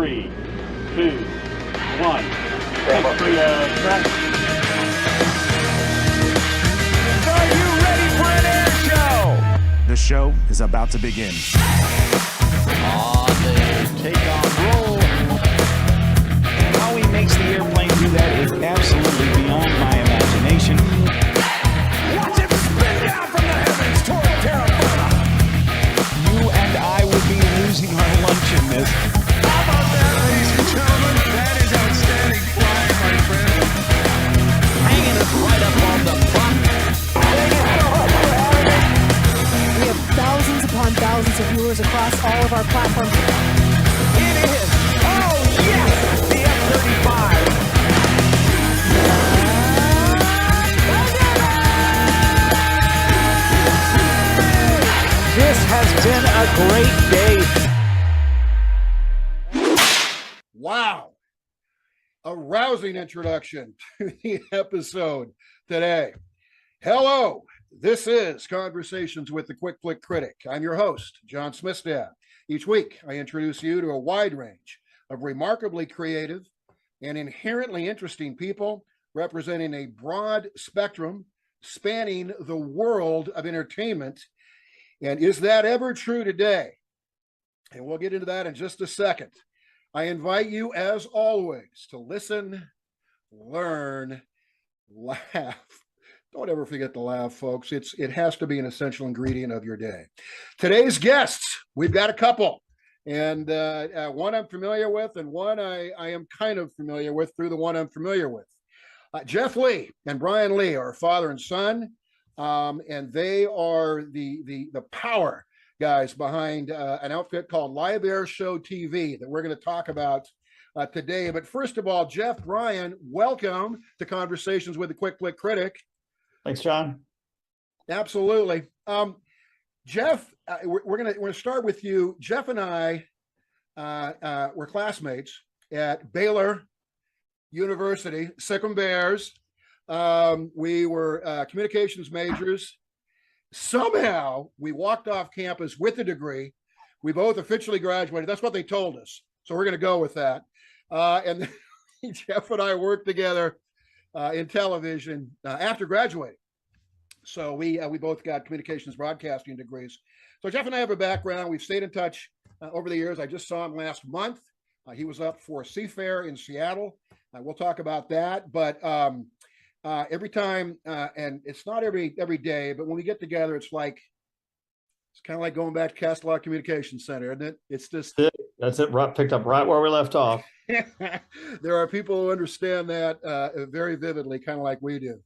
3, 2, 1. Thanks for track. Are you ready for an air show? The show is about to begin. On the take-off roll. How he makes the airplane do that is absolutely beyond my imagination. Watch it spin down from the heavens toward terra firma. You and I would be losing our lunch in this. How about that, ladies and gentlemen? That is outstanding flying, my friend. Hanging us right up on the front. We have thousands upon thousands of viewers across all of our platforms. It is. Oh, yes! The F-35. This has been a great day. Wow. A rousing introduction to the episode today. Hello, this is Conversations with the Quick Flick Critic. I'm your host, John Smithstad. Each week, I introduce you to a wide range of remarkably creative and inherently interesting people representing a broad spectrum spanning the world of entertainment. And is that ever true today? And we'll get into that in just a second. I invite you, as always, to listen, learn, laugh. Don't ever forget to laugh, folks. It has to be an essential ingredient of your day. Today's guests, we've got a couple. And one I'm familiar with, and one I am kind of familiar with through the one I'm familiar with. Jeff Lee and Brian Lee are father and son, and they are the power guys behind an outfit called Liveairshowtv that we're going to talk about today. But first of all, Jeff, Brian, welcome to Conversations with the Quick Flick Critic. Thanks, John. Absolutely. Jeff, we're gonna start with you. Jeff and I were classmates at Baylor University, Sikkim Bears. We were communications majors. Somehow we walked off campus with a degree. We both officially graduated. That's what they told us. So we're going to go with that. And Jeff and I worked together in television after graduating. So we both got communications broadcasting degrees. So Jeff and I have a background. We've stayed in touch over the years. I just saw him last month. He was up for Seafair in Seattle. We'll talk about that. But every time, and it's not every day, but when we get together, it's kind of like going back to Castle Communication Center, isn't it? It's just that's it. Right, picked up right where we left off. There are people who understand that very vividly, kind of like we do.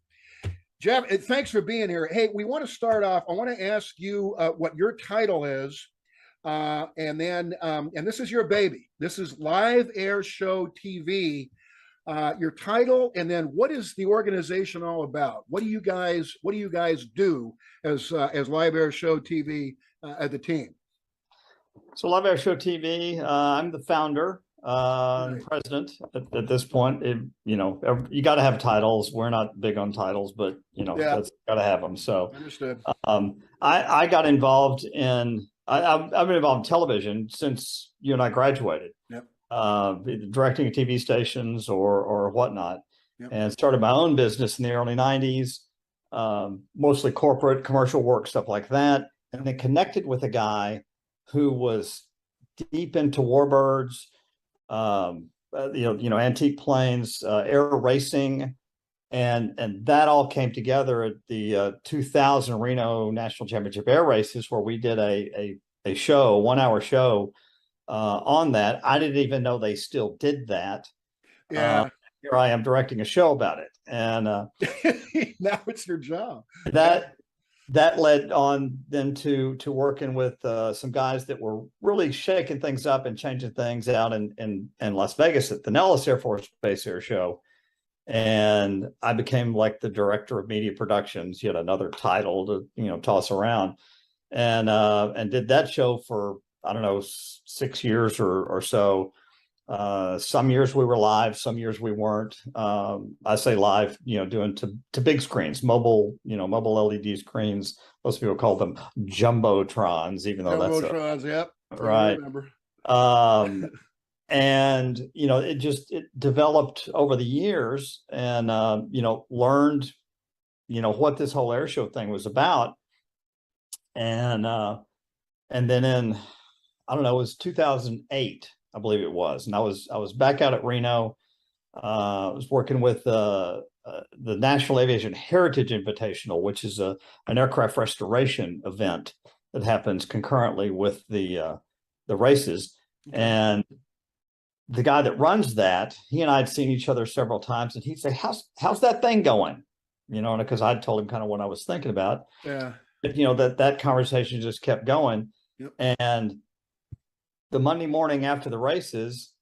Jeff, thanks for being here. Hey, we want to start off. I want to ask you what your title is, and then and this is your baby. This is Liveairshowtv. Your title, and then what is the organization all about? What do you guys do as Liveairshowtv as the team? So Liveairshowtv, I'm the founder, Right. president at this point. You got to have titles. We're not big on titles, but Yeah. that's got to have them. So Understood. I got involved in. I've been involved in television since you and I graduated. Yep. Directing TV stations or whatnot. Yep. And started my own business in the early 90s, mostly corporate commercial work, stuff like that. And then connected with a guy who was deep into warbirds, antique planes, air racing. And that all came together at the 2000 Reno National Championship Air Races, where we did a show, a 1 hour show on that. I didn't even know they still did that. Yeah. Here I am directing a show about it. And Now it's your job. that led on then to working with some guys that were really shaking things up and changing things out in Las Vegas at the Nellis Air Force Base Air Show. And I became like the director of media productions, yet another title to toss around, and did that show for, I don't know, 6 years or so. Some years we were live, some years we weren't. I say live, doing to big screens, mobile LED screens. Most people call them jumbotrons, even though Jumbotrons, that's yep. right. I remember. and it developed over the years, and learned what this whole air show thing was about. And then in, I don't know, it was 2008, I believe it was, and I was back out at Reno. I was working with the National Aviation Heritage Invitational, which is an aircraft restoration event that happens concurrently with the races. Okay. And the guy that runs that, he and I had seen each other several times, and he'd say, how's that thing going? And because I'd told him kind of what I was thinking about. Yeah. But, that conversation just kept going. Yep. And the Monday morning after the races,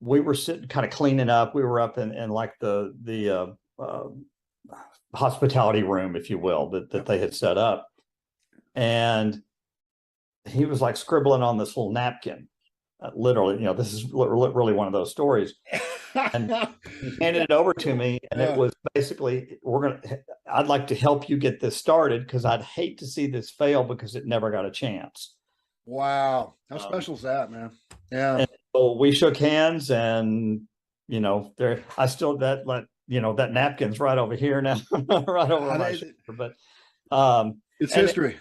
we were sitting kind of cleaning up. We were up in like the hospitality room, if you will, that they had set up. And he was like scribbling on this little napkin. Literally, this is really one of those stories. And he handed it over to me, and it was basically, I'd like to help you get this started, because I'd hate to see this fail because it never got a chance. Wow. How special is that, man? Yeah. And so we shook hands, and I still that napkin's right over here now, right over my shoulder. But it's history.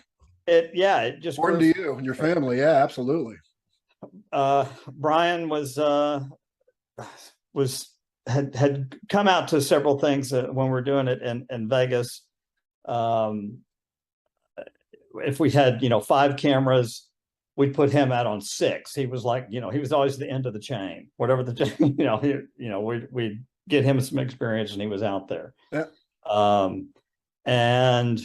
It just important to you and your family. Yeah, absolutely. Brian had come out to several things when we were doing it in Vegas. If we had 5 cameras, we'd put him out on 6. He was like, he was always the end of the chain, whatever the chain, we'd get him some experience, and he was out there. Yeah. And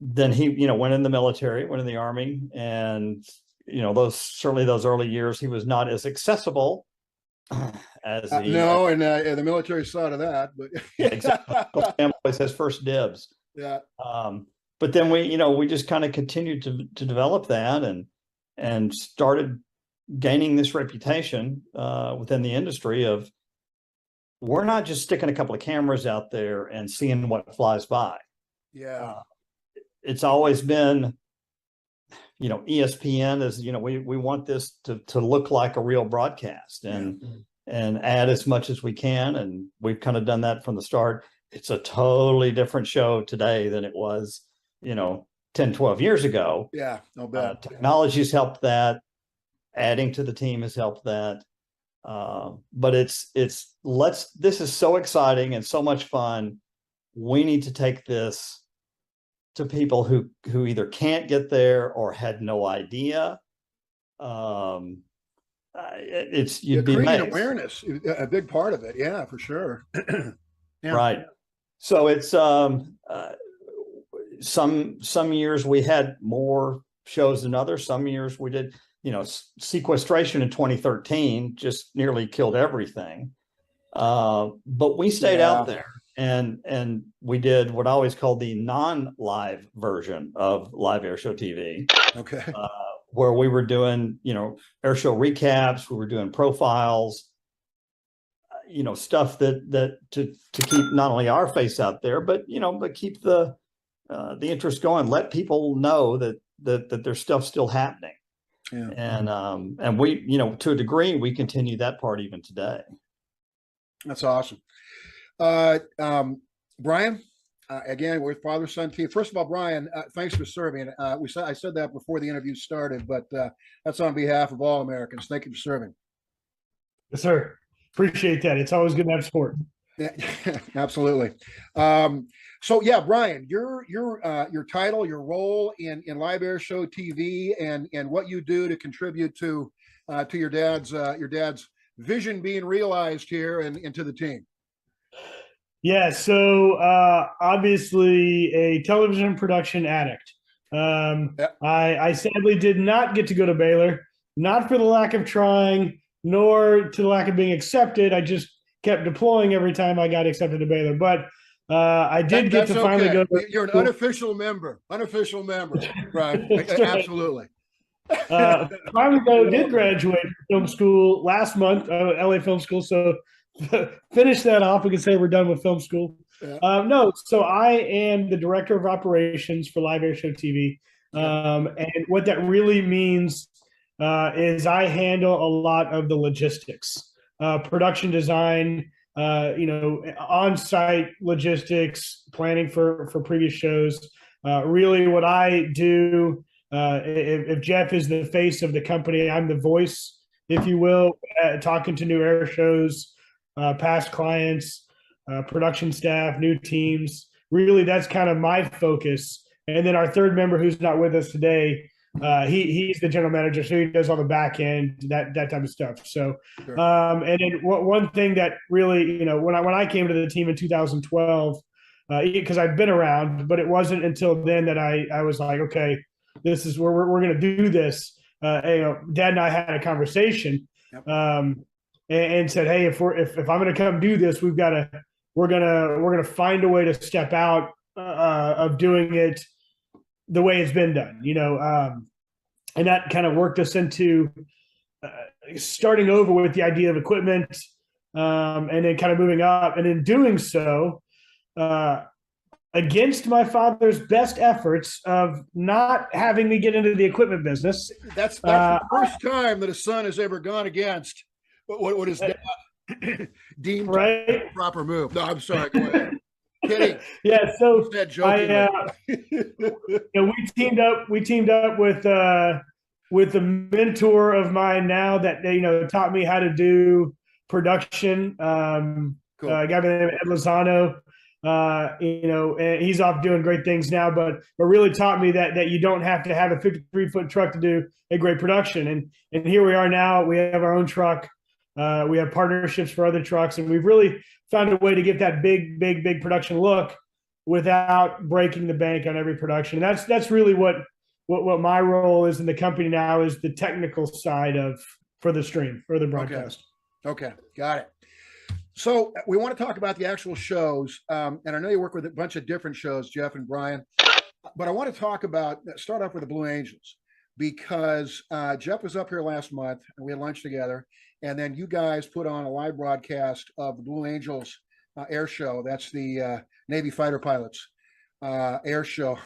then he went in the military, went in the Army, and those early years, he was not as accessible as and the military side of that, but yeah, exactly. Family always has first dibs. Yeah. But then we just kind of continued to develop that, and started gaining this reputation within the industry of, we're not just sticking a couple of cameras out there and seeing what flies by. Yeah. It's always been, ESPN is, we want this to look like a real broadcast, and add as much as we can. And we've kind of done that from the start. It's a totally different show today than it was, 10, 12 years ago. Yeah, no bet. Technology's helped that. Adding to the team has helped that. But this is so exciting and so much fun. We need to take this to people who either can't get there or had no idea. You'd be creating amazed. Awareness, a big part of it. Yeah, for sure. Yeah. Right. So it's some years we had more shows than others. Some years we did, sequestration in 2013 just nearly killed everything. But we stayed out there, and we did what I always called the non-live version of Liveairshowtv. Okay. Where we were doing, air show recaps, we were doing profiles, stuff that to keep not only our face out there, but keep the interest going. Let people know that there's stuff still happening. Yeah. And we, to a degree, we continue that part even today. That's awesome. Brian, again, we're father-son team. First of all, Brian, thanks for serving. I said that before the interview started, but that's on behalf of all Americans. Thank you for serving. Yes, sir. Appreciate that. It's always good to have support. Yeah, absolutely. So yeah, Brian, your title, your role in Liveairshowtv, and what you do to contribute to your dad's vision being realized here and to the team. Yeah, so obviously a television production addict. I sadly did not get to go to Baylor, not for the lack of trying, nor to the lack of being accepted. I just kept deploying every time I got accepted to Baylor. But I did get to finally go. You're an unofficial member, right? Absolutely. Finally, though, did graduate from film school last month, LA Film School. So finish that off. We can say we're done with film school. Yeah. No, so I am the director of operations for Liveairshowtv. And what that really means is I handle a lot of the logistics, production design, on-site logistics, planning for previous shows. Really, what I do, if Jeff is the face of the company, I'm the voice, if you will, talking to new air shows, past clients, production staff, new teams. Really, that's kind of my focus. And then our third member, who's not with us today, he's the general manager, so he does all the back end, that type of stuff. So, Sure. And then one thing that really, when I came to the team in 2012, because I've been around, but it wasn't until then that I was like, okay, this is where we're going to do this. Dad and I had a conversation, Yep. And said, hey, if I'm going to come do this, we're gonna find a way to step out of doing it the way it's been done, and that kind of worked us into starting over with the idea of equipment, and then kind of moving up, and in doing so, against my father's best efforts of not having me get into the equipment business. That's the first time that a son has ever gone against what is deemed right? a proper move. No, I'm sorry. Go ahead. Kidding. Yeah. So That joking. we teamed up with a mentor of mine now that taught me how to do production. Cool. A guy by the name of Ed Lozano. And he's off doing great things now, but really taught me that you don't have to have a 53-foot truck to do a great production. And here we are now. We have our own truck. We have partnerships for other trucks, and we've really found a way to get that big production look without breaking the bank on every production. And that's really what my role is in the company now, is the technical side for the stream, for the broadcast. Okay. Got it. So we want to talk about the actual shows, and I know you work with a bunch of different shows, Jeff and Brian, but I want to start off with the Blue Angels, because Jeff was up here last month and we had lunch together, and then you guys put on a live broadcast of the Blue Angels air show. That's the Navy fighter pilots air show.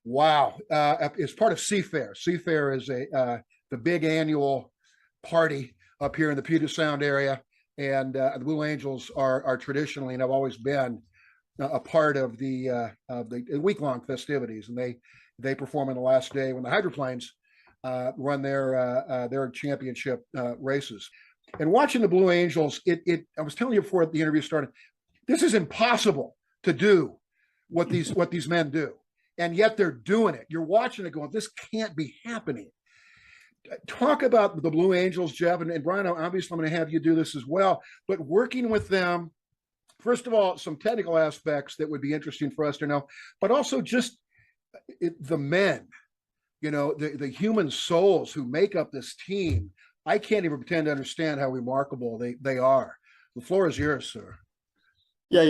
Wow. It's part of Seafair. Seafair is the big annual party up here in the Puget Sound area. And the Blue Angels are traditionally, and have always been, a part of the week-long festivities. And they perform on the last day when the hydroplanes run their championship races. And watching the Blue Angels, I was telling you before the interview started, this is impossible to do what these men do, and yet they're doing it. You're watching it going, this can't be happening. Talk about the Blue Angels, Jeff, and Brian. Obviously, I'm going to have you do this as well. But working with them, first of all, some technical aspects that would be interesting for us to know, but also just the men, the human souls who make up this team. I can't even pretend to understand how remarkable they are. The floor is yours, sir. Yeah,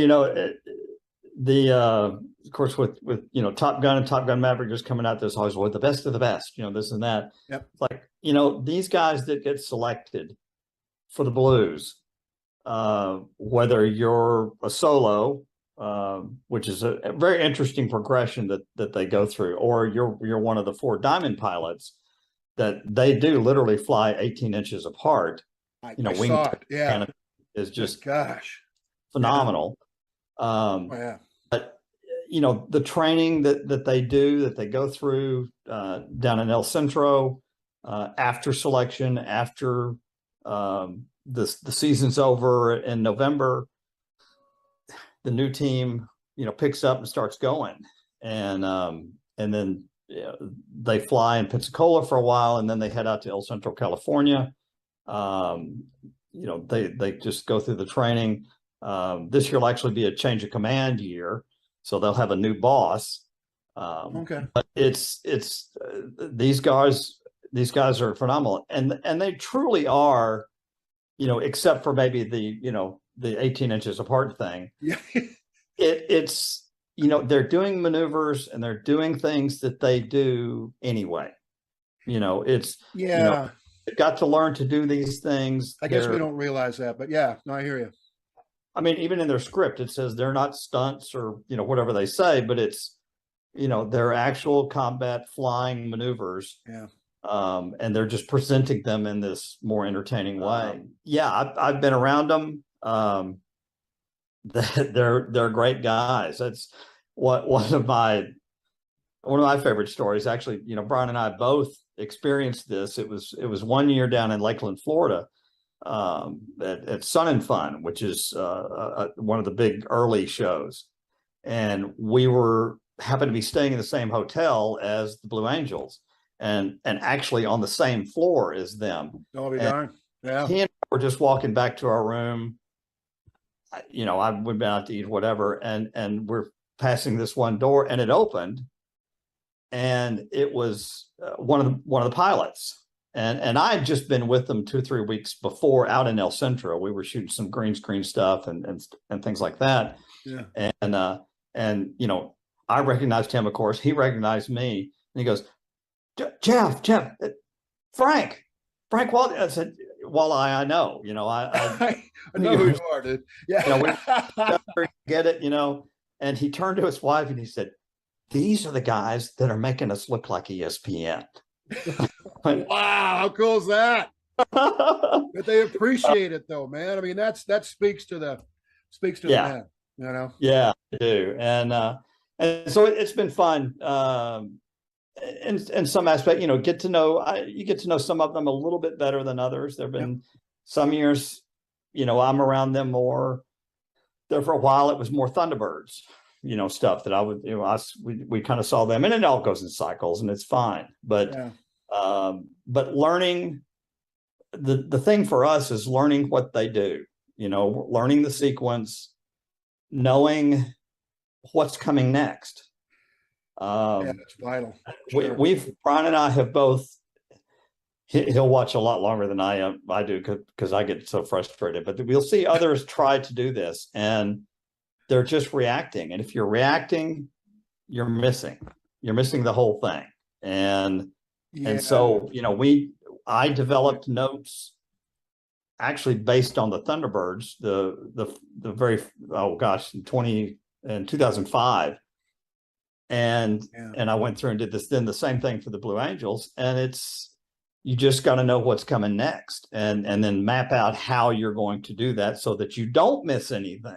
of course, with Top Gun and Top Gun Maverick just coming out, there's always the best of the best, this and that. Yep. Like, these guys that get selected for the Blues, whether you're a solo, which is a very interesting progression that they go through, or you're one of the 4 diamond pilots, that they do literally fly 18 inches apart. I wing saw it. Yeah, is just Yeah. phenomenal. Yeah. The training that they go through down in El Centro, after selection, after the season's over in November, the new team picks up and starts going, and then they fly in Pensacola for a while, and then they head out to El Centro, California. They just go through the training. This year will actually be a change of command year, so they'll have a new boss. Okay. But it's these guys are phenomenal, and they truly are, except for maybe the 18 inches apart thing. Yeah. It's they're doing maneuvers and they're doing things that they do anyway. They've got to learn to do these things. I guess we don't realize that, but yeah, no, I hear you. I mean, even in their script, it says they're not stunts or, whatever they say, but it's, they're actual combat flying maneuvers. Yeah. and they're just presenting them in this more entertaining way. Yeah, I've been around them. They're great guys. That's one of my favorite stories. Actually, Brian and I both experienced this. It was 1 year down in Lakeland, Florida, at Sun and Fun, which is one of the big early shows, and we happened to be staying in the same hotel as the Blue Angels, and actually on the same floor as them. I'll be darned. Yeah, he and I were just walking back to our room. We'd been out to eat, whatever, and we're passing this one door, and it opened, and it was one of the pilots, and I had just been with them 2-3 weeks before out in El Centro. We were shooting some green screen stuff and things like that. Yeah, and I recognized him, of course. He recognized me, and he goes, Jeff, Frank Wall. I said, Walleye, I know, I know who you are, dude. Yeah, we get it, and he turned to his wife and he said, these are the guys that are making us look like ESPN. Wow, how cool is that? But they appreciate it though, man. I mean, that speaks to the man, Yeah, I do. And so it's been fun. In some aspect, you get to know some of them a little bit better than others. There've been some years, I'm around them more. There for a while, it was more Thunderbirds, stuff that I would, we kind of saw them, and it all goes in cycles, and it's fine. But learning, the thing for us is learning what they do. Learning the sequence, knowing what's coming next. It's vital. Sure. Brian and I have both. He'll watch a lot longer than I do because I get so frustrated. But we'll see others try to do this, and they're just reacting. And if you're reacting, you're missing the whole thing. And so I developed notes actually based on the Thunderbirds, the very in 2005. And I went through and did the same thing for the Blue Angels, and you just got to know what's coming next, and then map out how you're going to do that so that you don't miss anything.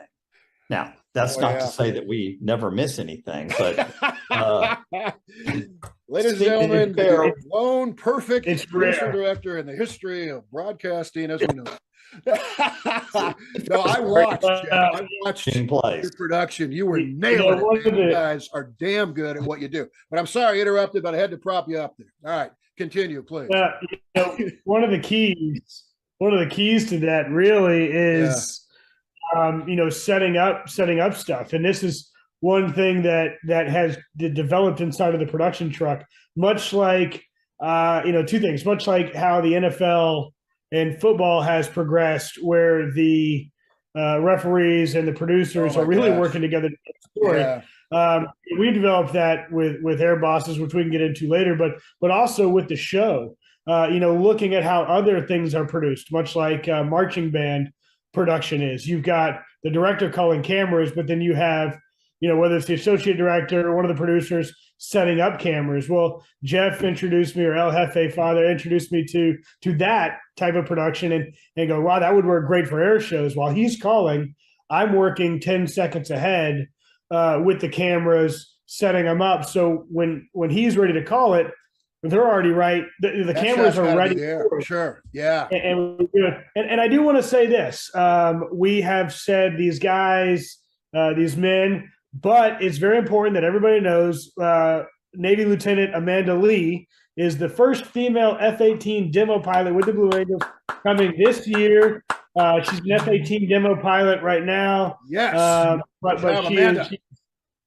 Now, that's not to say that we never miss anything, but ladies and gentlemen, the lone perfect producer director in the history of broadcasting, as we know. No, I watched your production. You were nailing it. You guys are damn good at what you do. But I'm sorry I interrupted, but I had to prop you up there. All right, continue, please. One of the keys to that really is setting up stuff. And this is one thing that has developed inside of the production truck, much like two things, much like how the NFL and football has progressed, where the referees and the producers are really working together to tell the story. Yeah. We developed that with Air Bosses, which we can get into later, but also with the show, looking at how other things are produced, much like marching band production is. You've got the director calling cameras, but then you have, whether it's the associate director or one of the producers setting up cameras. Well, Jeff introduced me, or El Jefe Father introduced me to that type of production, and go, wow, that would work great for air shows. While he's calling, I'm working 10 seconds ahead with the cameras, setting them up. So when he's ready to call it, they're already right. The cameras are ready. Sure. Yeah. And I do want to say this. We have said these guys, these men, but it's very important that everybody knows Navy Lieutenant Amanda Lee is the first female F-18 demo pilot with the Blue Angels coming this year. She's an F-18 demo pilot right now. Yes. But she's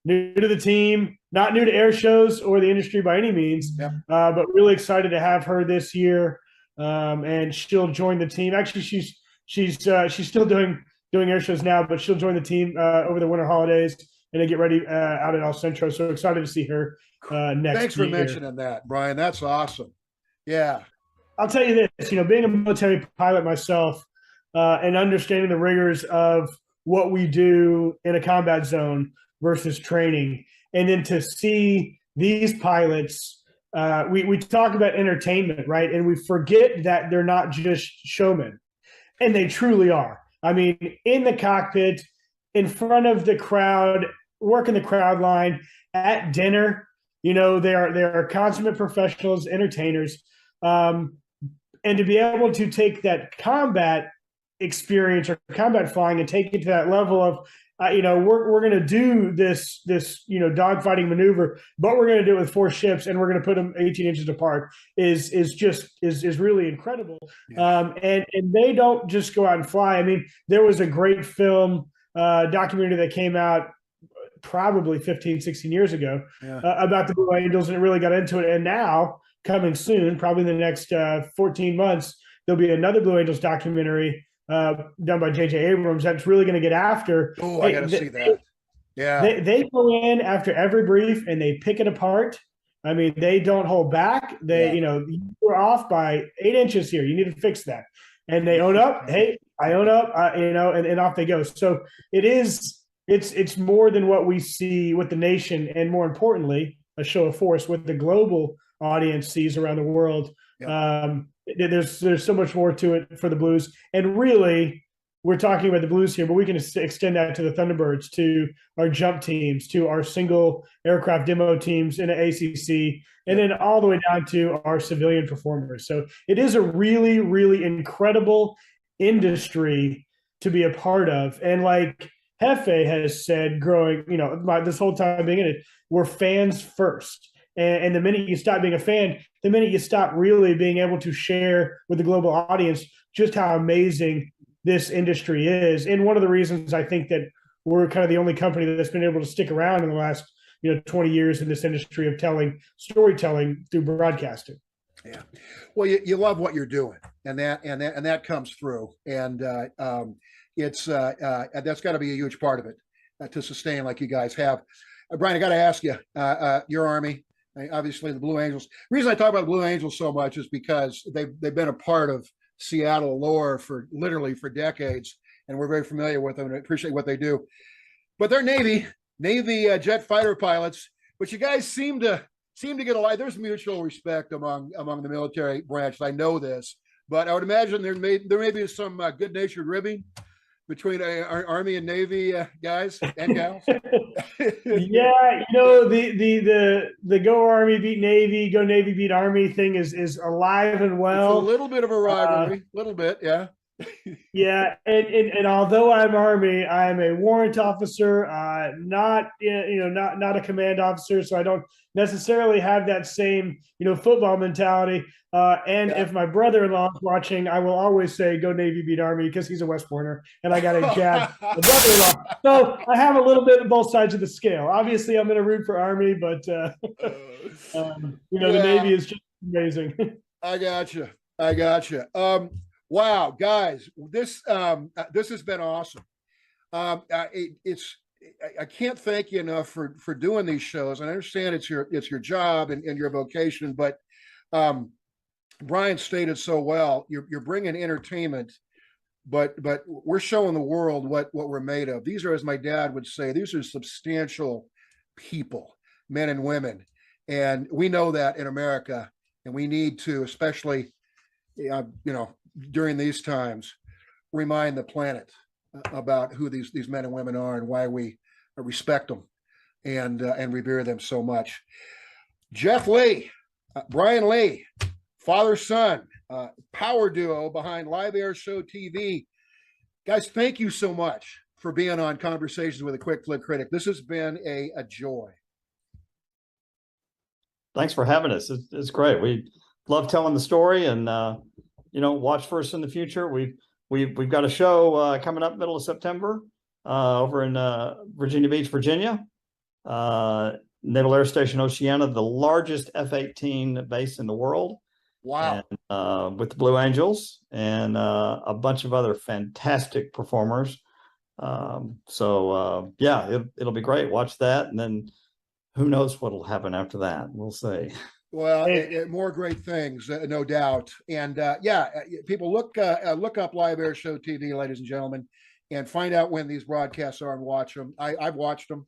new to the team, not new to air shows or the industry by any means, but really excited to have her this year. And she'll join the team. Actually, she's still doing air shows now, but she'll join the team over the winter holidays and then get ready out at El Centro. So excited to see her next. Thanks for mentioning that, Brian. That's awesome. Yeah. I'll tell you this, being a military pilot myself and understanding the rigors of what we do in a combat zone versus training, and then to see these pilots we talk about entertainment, right? And we forget that they're not just showmen, and they truly are. I mean, in the cockpit, in front of the crowd, working the crowd line, at dinner, they are consummate professionals, entertainers. And to be able to take that combat experience or combat flying and take it to that level of, we're going to do this dogfighting maneuver, but we're going to do it with 4 ships and we're going to put them 18 inches apart is really incredible. Yeah. And they don't just go out and fly. I mean, there was a great film documentary that came out probably 15, 16 years ago about the Blue Angels, and it really got into it. And now, coming soon, probably in the next 14 months, there'll be another Blue Angels documentary done by J.J. Abrams that's really going to get after. Oh, I got to see that. Yeah. They go in after every brief and they pick it apart. I mean, they don't hold back. You're off by 8 inches here. You need to fix that. And they own up. Hey, I own up, and off they go. So it's more than what we see with the nation, and more importantly, a show of force with the global audience sees around the world. Yeah. There's so much more to it for the Blues, and really, we're talking about the Blues here, but we can extend that to the Thunderbirds, to our jump teams, to our single aircraft demo teams in the ACC, and then all the way down to our civilian performers. So it is a really, really incredible industry to be a part of, and like Hefe has said, growing, this whole time being in it, we're fans first. And the minute you stop being a fan, the minute you stop really being able to share with the global audience just how amazing this industry is. And one of the reasons I think that we're kind of the only company that's been able to stick around in the last 20 years in this industry of storytelling through broadcasting. Yeah. Well, you love what you're doing, and that comes through. And it's that's got to be a huge part of it to sustain like you guys have. Brian, I got to ask you, your Army, obviously the Blue Angels. The reason I talk about the Blue Angels so much is because they've been a part of Seattle lore for decades, and we're very familiar with them and appreciate what they do. But they're Navy jet fighter pilots, but you guys seem to get a lot. There's mutual respect among the military branch. I know this, but I would imagine there may be some good-natured ribbing between our Army and Navy guys and gals. Yeah, the go Army beat Navy, go Navy beat Army thing is alive and well. It's a little bit of a rivalry, little bit, yeah. Yeah, and although I'm Army, I'm a warrant officer, not a command officer, so I don't necessarily have that same football mentality. If my brother-in-law is watching, I will always say go Navy beat Army because he's a West Pointer, and I got a jab my brother-in-law. So I have a little bit of both sides of the scale. Obviously, I'm going to root for Army, but the Navy is just amazing. I gotcha. Wow, guys, this has been awesome. I can't thank you enough for doing these shows. I understand it's your job and your vocation, but Brian stated so well. You're bringing entertainment, but we're showing the world what we're made of. These are, as my dad would say, these are substantial people, men and women, and we know that in America, and we need to, especially during these times, remind the planet about who these men and women are and why we respect them and revere them so much. Jeff Lee, Brian Lee, father-son, power duo behind Liveairshowtv. Guys, thank you so much for being on Conversations with a Quick Flick Critic. This has been a joy. Thanks for having us. It's great. We love telling the story, and watch for us in the future. We've got a show coming up middle of September over in Virginia Beach, Virginia. Naval Air Station Oceana, the largest F-18 base in the world. Wow. And, with the Blue Angels and a bunch of other fantastic performers. It'll be great. Watch that, and then who knows what'll happen after that. We'll see. Well, more great things, no doubt. And people look up Liveairshowtv, ladies and gentlemen, and find out when these broadcasts are and watch them. I've watched them.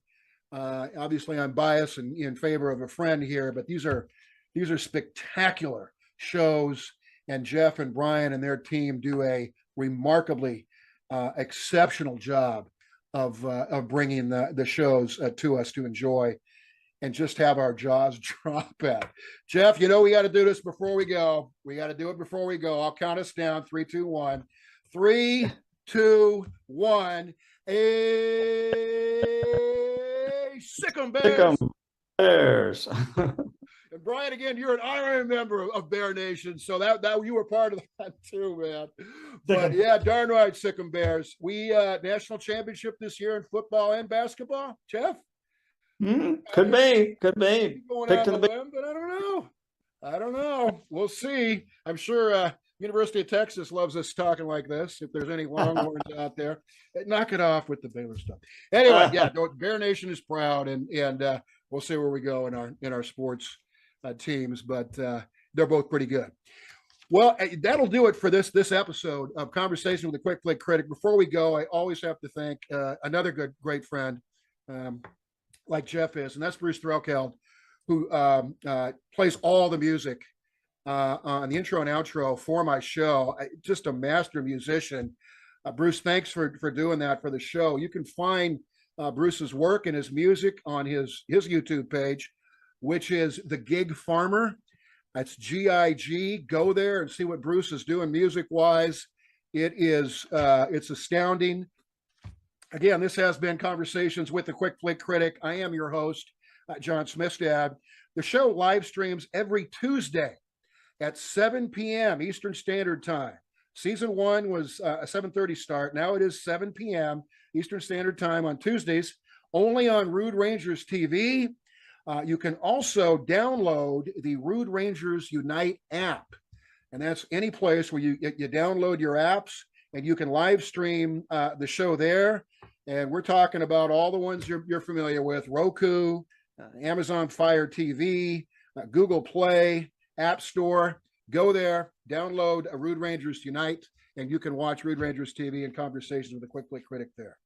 Obviously, I'm biased and in favor of a friend here, but these are These are spectacular shows, and Jeff and Brian and their team do a remarkably exceptional job of bringing the shows to us to enjoy and just have our jaws drop at. Jeff, you know we got to do this before we go. We got to do it before we go. I'll count us down. 3, 2, 1. 3, 2, 1. Sick 'em Bears. Bears. And Brian, again, you're an honorary member of Bear Nation, so that you were part of that too, man. But yeah, darn right, sick 'em Bears. We national championship this year in football and basketball, Jeff. Could be. Going out on a limb, but I don't know. We'll see. I'm sure University of Texas loves us talking like this. If there's any Longhorns out there, knock it off with the Baylor stuff. Anyway, yeah, Bear Nation is proud, and we'll see where we go in our sports teams, but they're both pretty good. Well, that'll do it for this episode of Conversation with the Quick Flick Critic. Before we go, I always have to thank another great friend, like Jeff is, and that's Bruce Threlkeld, who plays all the music on the intro and outro for my show. Just a master musician. Bruce, thanks for doing that for the show. You can find Bruce's work and his music on his YouTube page, which is The Gig Farmer. That's GIG. Go there and see what Bruce is doing music-wise. It's astounding. Again, this has been Conversations with the Quick Flick Critic. I am your host, John Smithstad. The show live streams every Tuesday at 7 p.m. Eastern Standard Time. Season 1 was a 7:30 start. Now it is 7 p.m. Eastern Standard Time on Tuesdays, only on Rude Rangers TV. You can also download the Rude Rangers Unite app, and that's any place where you download your apps, and you can live stream the show there. And we're talking about all the ones you're familiar with: Roku, Amazon Fire TV, Google Play, App Store. Go there, download Rude Rangers Unite, and you can watch Rude Rangers TV and Conversations with the Quick Flick Critic there.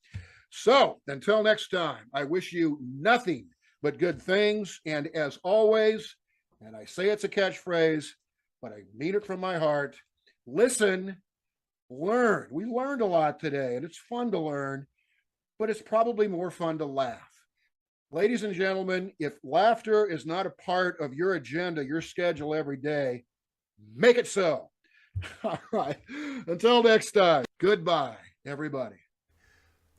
So until next time, I wish you nothing but good things. And as always, and I say it's a catchphrase, but I mean it from my heart, listen, learn. We learned a lot today, and it's fun to learn, but it's probably more fun to laugh. Ladies and gentlemen, if laughter is not a part of your agenda, your schedule every day, make it so. All right. Until next time, goodbye, everybody.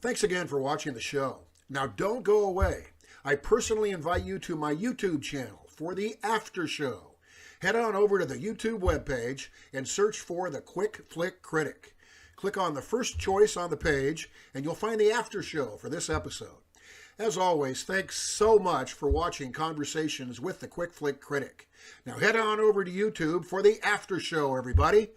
Thanks again for watching the show. Now, don't go away. I personally invite you to my YouTube channel for the after show. Head on over to the YouTube webpage and search for the Quick Flick Critic. Click on the first choice on the page, and you'll find the after show for this episode. As always, thanks so much for watching Conversations with the Quick Flick Critic. Now head on over to YouTube for the after show, everybody.